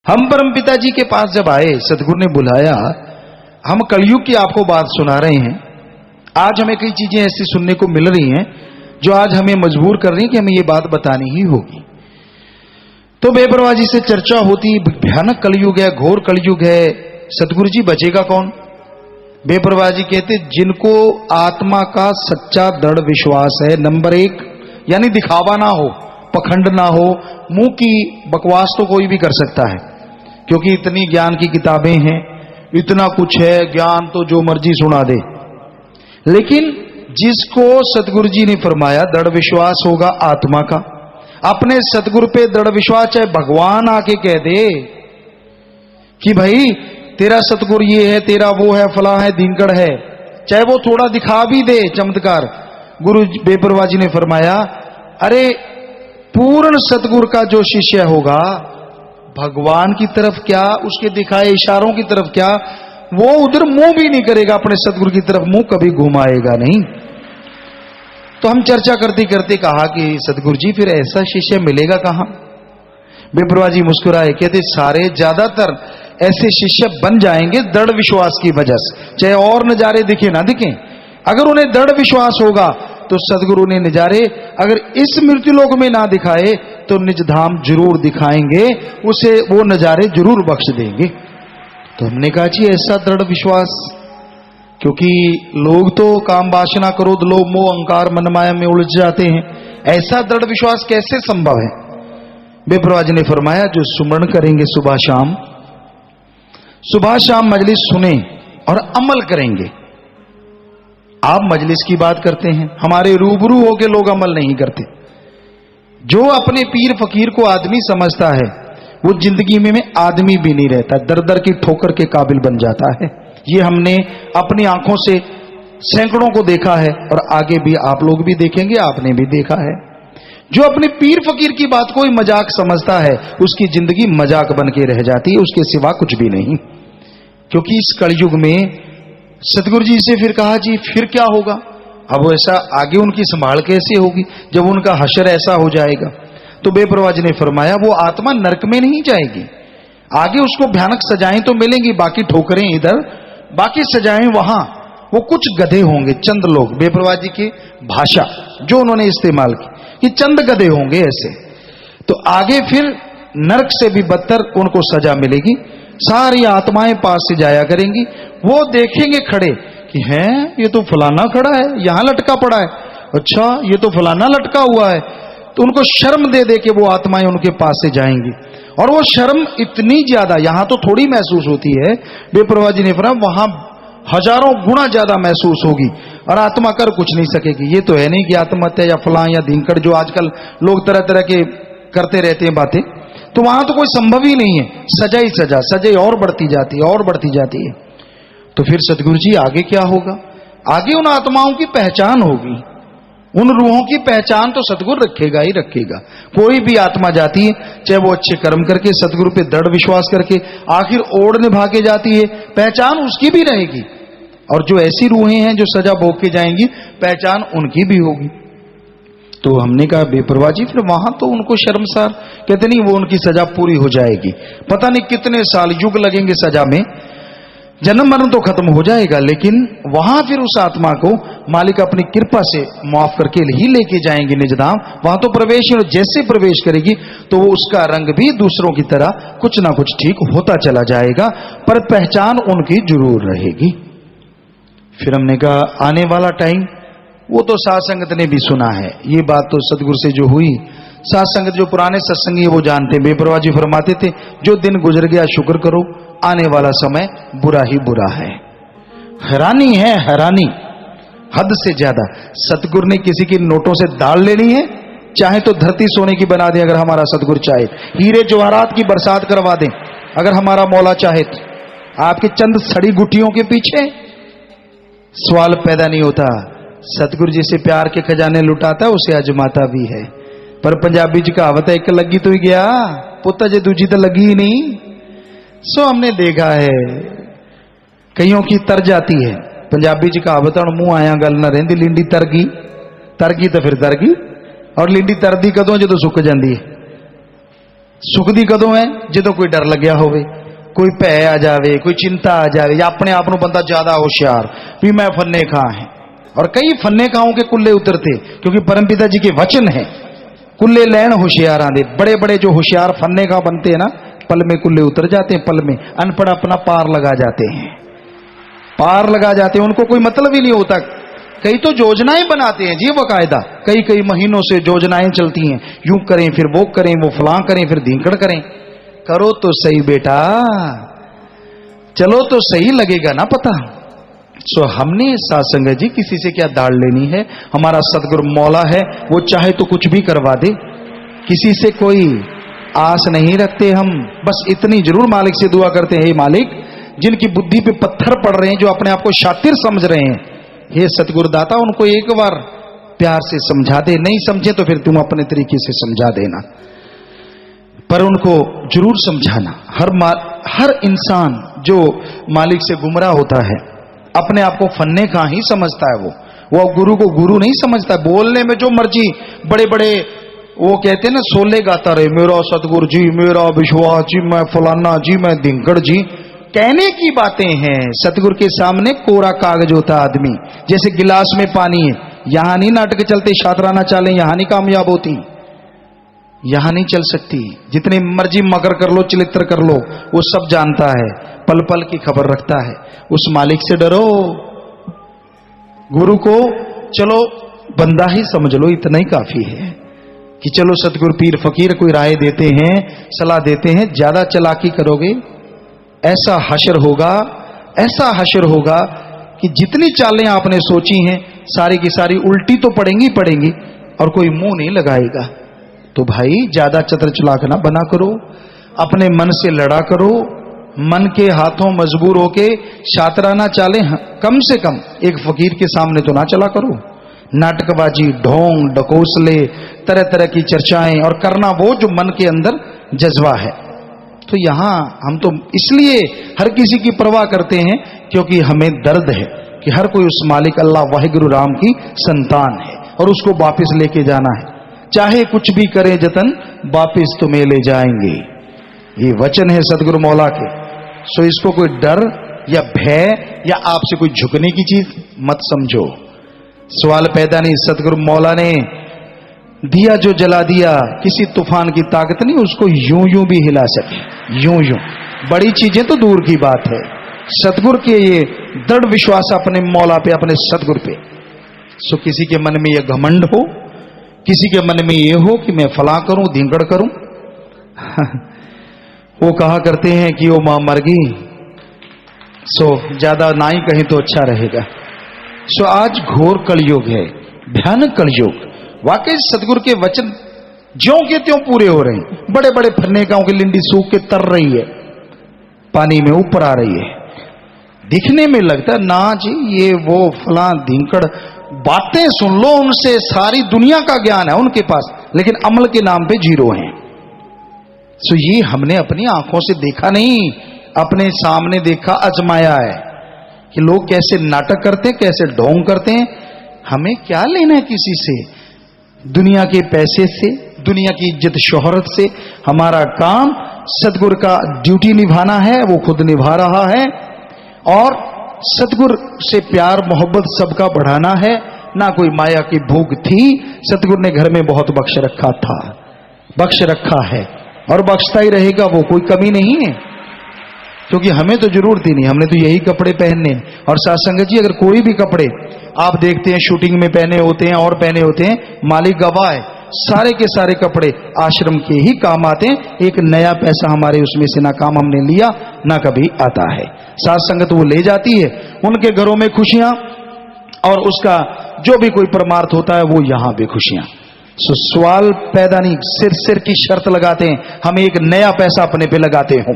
हम परमपिता जी के पास जब आए, सदगुरु ने बुलाया, हम कलयुग की आपको बात सुना रहे हैं। आज हमें कई चीजें ऐसी सुनने को मिल रही हैं जो आज हमें मजबूर कर रही हैं कि हमें ये बात बतानी ही होगी। तो बेपरवाह जी से चर्चा होती, भयानक कलयुग है, घोर कलयुग है, सदगुरु जी बचेगा कौन? बेपरवाह जी कहते जिनको आत्मा का सच्चा दृढ़ विश्वास है, नंबर एक, यानी दिखावा ना हो, पखंड ना हो, मुंह की बकवास तो कोई भी कर सकता है, क्योंकि इतनी ज्ञान की किताबें हैं, इतना कुछ है, ज्ञान तो जो मर्जी सुना दे। लेकिन जिसको सतगुरु जी ने फरमाया दृढ़ विश्वास होगा आत्मा का, अपने सतगुरु पे दृढ़ विश्वास, चाहे भगवान आके कह दे कि भाई तेरा सतगुरु ये है, तेरा वो है, फला है, दीनगढ़ है, चाहे वो थोड़ा दिखा भी दे चमत्कार, गुरु बेपरवाह जी ने फरमाया अरे पूर्ण सतगुरु का जो शिष्य होगा, भगवान की तरफ क्या, उसके दिखाए इशारों की तरफ क्या, वो उधर मुंह भी नहीं करेगा, अपने सतगुरु की तरफ मुंह कभी घुमाएगा नहीं। तो हम चर्चा करते करते कहा कि सतगुरु जी फिर ऐसा शिष्य मिलेगा कहां? बेपरवाह जी मुस्कुराए, कहते सारे ज्यादातर ऐसे शिष्य बन जाएंगे दृढ़ विश्वास की वजह से, चाहे और नजारे दिखे ना दिखे, अगर उन्हें दृढ़ विश्वास होगा तो सदगुरु ने नजारे अगर इस मृत्युलोक में ना दिखाए तो निज धाम जरूर दिखाएंगे, उसे वो नजारे जरूर बख्श देंगे। तो हमने कहा जी ऐसा दृढ़ विश्वास, क्योंकि लोग तो काम वासना क्रोध लोभ मोह अहंकार मन माया में उलझ जाते हैं, ऐसा दृढ़ विश्वास कैसे संभव है? बेपरवाह जी ने फरमाया जो सुमरण करेंगे सुबह शाम मजलिस सुने और अमल करेंगे। आप मजलिस की बात करते हैं, हमारे रूबरू होके लोग अमल नहीं करते। जो अपने पीर फकीर को आदमी समझता है वो जिंदगी में आदमी भी नहीं रहता, दर दर की ठोकर के काबिल बन जाता है। ये हमने अपनी आंखों से सैकड़ों को देखा है और आगे भी आप लोग भी देखेंगे, आपने भी देखा है। जो अपने पीर फकीर की बात को ही मजाक समझता है उसकी जिंदगी मजाक बन के रह जाती है, उसके सिवा कुछ भी नहीं। क्योंकि इस कलयुग में सतगुरु जी से फिर कहा जी फिर क्या होगा? अब ऐसा आगे उनकी संभाल कैसे होगी जब उनका हशर ऐसा हो जाएगा? तो बेपरवाह जी ने फरमाया वो आत्मा नरक में नहीं जाएगी, आगे उसको भयानक सजाएं तो मिलेंगी, बाकी ठोकरें इधर, बाकी सजाएं वहां। वो कुछ गधे होंगे, चंद लोग, बेपरवाह जी की भाषा जो उन्होंने इस्तेमाल की कि चंद गधे होंगे ऐसे। तो आगे फिर नरक से भी बदतर उनको सजा मिलेगी। सारी आत्माएं पास से जाया करेंगी, वो देखेंगे खड़े कि हैं ये तो फलाना खड़ा है, यहां लटका पड़ा है, अच्छा ये तो फलाना लटका हुआ है। तो उनको शर्म दे दे के वो आत्माएं उनके पास से जाएंगी, और वो शर्म इतनी ज्यादा, यहां तो थोड़ी महसूस होती है, बेपरवाह जी ने फरमाया वहां हजारों गुना ज्यादा महसूस होगी, और आत्मा कर कुछ नहीं सकेगी। ये तो है नहीं कि आत्महत्या या फलां या धीनकड़ जो आजकल लोग तरह तरह के करते रहते हैं बातें, तो वहां तो कोई संभव ही नहीं है, सजा ही सजा, सजा और बढ़ती जाती है और बढ़ती जाती है। तो फिर सतगुरु जी आगे क्या होगा? आगे उन आत्माओं की पहचान होगी, उन रूहों की पहचान तो सतगुरु रखेगा ही रखेगा। कोई भी आत्मा जाती है, चाहे वो अच्छे कर्म करके सतगुरु पे दृढ़ विश्वास करके आखिर ओढ़ निभा के जाती है, पहचान उसकी भी रहेगी। और जो ऐसी रूहें हैं जो सजा भोग के जाएंगी, पहचान उनकी भी होगी। तो हमने कहा बेपरवाह जी फिर वहां तो उनको शर्मसार, कहते नहीं वो उनकी सजा पूरी हो जाएगी, पता नहीं कितने साल युग लगेंगे सजा में, जन्म मरण तो खत्म हो जाएगा, लेकिन वहां फिर उस आत्मा को मालिक अपनी कृपा से माफ करके ही लेके जाएंगे निज धाम। वहां तो प्रवेश, जैसे प्रवेश करेगी तो वो उसका रंग भी दूसरों की तरह कुछ ना कुछ ठीक होता चला जाएगा, पर पहचान उनकी जरूर रहेगी। फिर हमने कहा आने वाला टाइम वो तो साध संगत ने भी सुना है, ये बात तो सतगुरु से जो हुई, साध संगत जो पुराने सत्संगी है वो जानते। बेपरवाह जी फरमाते थे जो दिन गुजर गया शुक्र करो, आने वाला समय बुरा ही बुरा है। हैरानी है, हैरानी हद से ज्यादा। सतगुरु ने किसी की नोटों से दाल लेनी है, चाहे तो धरती सोने की बना दे, अगर हमारा सतगुरु चाहे हीरे जवाहरात की बरसात करवा दे, अगर हमारा मौला चाहे तो। आपके चंद सड़ी गुटियों के पीछे सवाल पैदा नहीं होता। सतगुरु जी से प्यार के खजाने लुटाता है, उसे अजमाता भी है। पर पंजाबी जी कहावत है एक लगी तो ही गया पुत्ता, जे दूजी तो लगी ही नहीं। सो हमने देखा है कईयों की तर जाती है। पंजाबी जी कहावत और मुंह आया गल ना रहिंदी, लींडी तरगी तरगी तो फिर तरगी, और लींडी तरदी कदों जो तो सुक जाती है। सुख दी कदों है जो कोई डर लग्या होवे, कोई भै आ जावे, कोई चिंता आ जावे, या अपने आप को बंदा ज्यादा होशियार भी मैं फन्ने खा है। और कई फन्ने खाओं के कुल्ले उतरते, क्योंकि परमपिता जी के वचन है कुल्ले लैन होशियार आंदे। बड़े बड़े जो होशियार फन्ने का बनते हैं ना, पल में कुल्ले उतर जाते हैं, पल में। अनपढ़ अपना पार लगा जाते हैं, पार लगा जाते हैं, उनको कोई मतलब ही नहीं होता। कई तो योजनाएं बनाते हैं जी बकायदा, कई कई महीनों से योजनाएं चलती हैं, यूं करें फिर वो करें, वो फलां करें फिर धींकड़ करें। करो तो सही बेटा, चलो तो सही, लगेगा ना पता। सो हमने सासंग जी किसी से क्या दाड़ लेनी है, हमारा सतगुरु मौला है, वो चाहे तो कुछ भी करवा दे, किसी से कोई आस नहीं रखते हम। बस इतनी जरूर मालिक से दुआ करते हैं, हे मालिक जिनकी बुद्धि पे पत्थर पड़ रहे हैं, जो अपने आप को शातिर समझ रहे हैं, हे सतगुरु दाता उनको एक बार प्यार से समझा दे, नहीं समझे तो फिर तुम अपने तरीके से समझा देना, पर उनको जरूर समझाना। हर इंसान जो मालिक से गुमराह होता है अपने आप को फन्ने का ही समझता है, वो गुरु को गुरु नहीं समझता। बोलने में जो मर्जी बड़े बड़े वो कहते हैं ना, सोले गाता रहे, मेरा सतगुरु जी, मेरा विश्वास जी, मैं फलाना जी, मैं धिंकड़ जी, कहने की बातें हैं। सतगुरु के सामने कोरा कागज होता आदमी, जैसे गिलास में पानी है। यहां नहीं नाटक चलते, शातराना चालें यहां नहीं कामयाब होती, यहां नहीं चल सकती। जितने मर्जी मगर कर लो, चिलित्र कर लो, वो सब जानता है, पल पल की खबर रखता है। उस मालिक से डरो, गुरु को चलो बंदा ही समझ लो, इतना ही काफी है कि चलो सतगुरु पीर फकीर कोई राय देते हैं, सलाह देते हैं, ज्यादा चालाकी करोगे ऐसा हशर होगा, ऐसा हशर होगा कि जितनी चालें आपने सोची हैं सारी की सारी उल्टी तो पड़ेंगी पड़ेंगी, और कोई मुंह नहीं लगाएगा। तो भाई ज्यादा चतर चलाक ना बना करो, अपने मन से लड़ा करो, मन के हाथों मजबूर होके शातराना चालें कम से कम एक फकीर के सामने तो ना चला करो। नाटकबाजी, ढोंग डकोसले, तरह तरह की चर्चाएं, और करना वो जो मन के अंदर जज्बा है। तो यहां हम तो इसलिए हर किसी की परवाह करते हैं क्योंकि हमें दर्द है कि हर कोई उस मालिक अल्लाह वाहिगुरु राम की संतान है और उसको वापिस लेके जाना है। चाहे कुछ भी करे जतन, वापिस तुम्हें ले जाएंगे, ये वचन है सतगुरु मौला के। सो इसको कोई डर या भय या आपसे कोई झुकने की चीज मत समझो। सवाल पैदा नहीं, सतगुरु मौला ने दिया जो जला दिया, किसी तूफान की ताकत नहीं उसको यूं यूं भी हिला सके, यूं यूं। बड़ी चीजें तो दूर की बात है, सतगुरु के ये दृढ़ विश्वास अपने मौला पे, अपने सतगुरु पे। सो किसी के मन में ये घमंड हो, किसी के मन में ये हो कि मैं फला करूं, धिंकड़ करूं वो कहा करते हैं कि वो मां मर गई, सो ज्यादा ना ही कहीं तो अच्छा रहेगा। सो आज घोर कलयुग है, भयानक कलयुग। वाकई सतगुरु के वचन ज्यों के त्यों पूरे हो रहे हैं। बड़े बड़े फन्नेकाओं की लिंडी सूख के तर रही है, पानी में ऊपर आ रही है, दिखने में लगता है ना जी ये वो फलां धिंकड़। बातें सुन लो उनसे, सारी दुनिया का ज्ञान है उनके पास, लेकिन अमल के नाम पे जीरो हैं। सो ये हमने अपनी आंखों से देखा नहीं, अपने सामने देखा, आजमाया है कि लोग कैसे नाटक करते हैं, कैसे ढोंग करते हैं। हमें क्या लेना है किसी से, दुनिया के पैसे से, दुनिया की इज्जत शोहरत से। हमारा काम सतगुरु का ड्यूटी निभाना है, वो खुद निभा रहा है, और सतगुरु से प्यार मोहब्बत सबका बढ़ाना है। ना कोई माया की भूख थी, सतगुरु ने घर में बहुत बख्श रखा था, बख्श रखा है और बख्शता ही रहेगा, वो कोई कमी नहीं है। क्योंकि हमें तो जरूरत ही नहीं, हमने तो यही कपड़े पहनने। और सासंगत जी अगर कोई भी कपड़े आप देखते हैं शूटिंग में पहने होते हैं और पहने होते हैं, मालिक गवाह है, सारे के सारे कपड़े आश्रम के ही काम आते हैं। एक नया पैसा हमारे उसमें से ना काम हमने लिया ना कभी आता है। साथ संगत वो ले जाती है, उनके घरों में खुशियां, और उसका जो भी कोई परमार्थ होता है वो यहां भी खुशियां। सो सवाल पैदा नहीं, सिर सिर की शर्त लगाते हैं, हम एक नया पैसा अपने पे लगाते हो,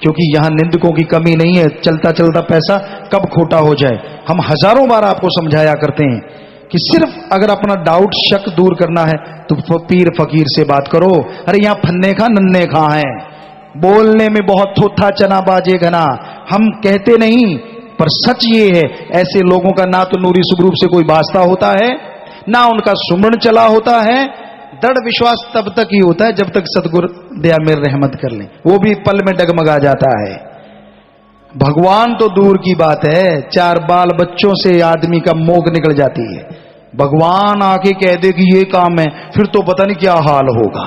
क्योंकि यहां निंदकों की कमी नहीं है। चलता चलता पैसा कब खोटा हो जाए, हम हजारों बार आपको समझाया करते हैं कि सिर्फ अगर अपना डाउट शक दूर करना है तो पीर फकीर से बात करो। अरे यहां फन्ने खा नन्ने खा हैं, बोलने में बहुत थोथा चना बाजे घना, हम कहते नहीं, पर सच ये है ऐसे लोगों का ना तो नूरी स्वरूप से कोई वास्ता होता है, ना उनका सुमरण चला होता है, दृढ़ विश्वास तब तक ही होता है जब तक सतगुरु दया में रहमत कर लें, वो भी पल में डगमगा जाता है। भगवान तो दूर की बात है, 4 बाल बच्चों से आदमी का मोग निकल जाती है। भगवान आके कह दे कि ये काम है, फिर तो पता नहीं क्या हाल होगा।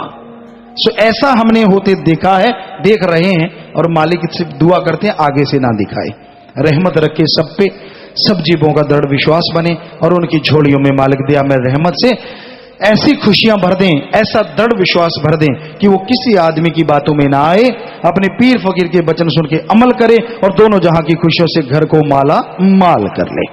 सो ऐसा हमने होते देखा है, देख रहे हैं, और मालिक से दुआ करते हैं आगे से ना दिखाए, रहमत रखे सब पे, सब जीवों का दृढ़ विश्वास बने और उनकी झोलियों में मालिक दया में रहमत से ऐसी खुशियां भर दें, ऐसा दृढ़ विश्वास भर दें कि वो किसी आदमी की बातों में ना आए, अपने पीर फकीर के वचन सुन के अमल करे और दोनों जहां की खुशियों से घर को माला माल कर ले।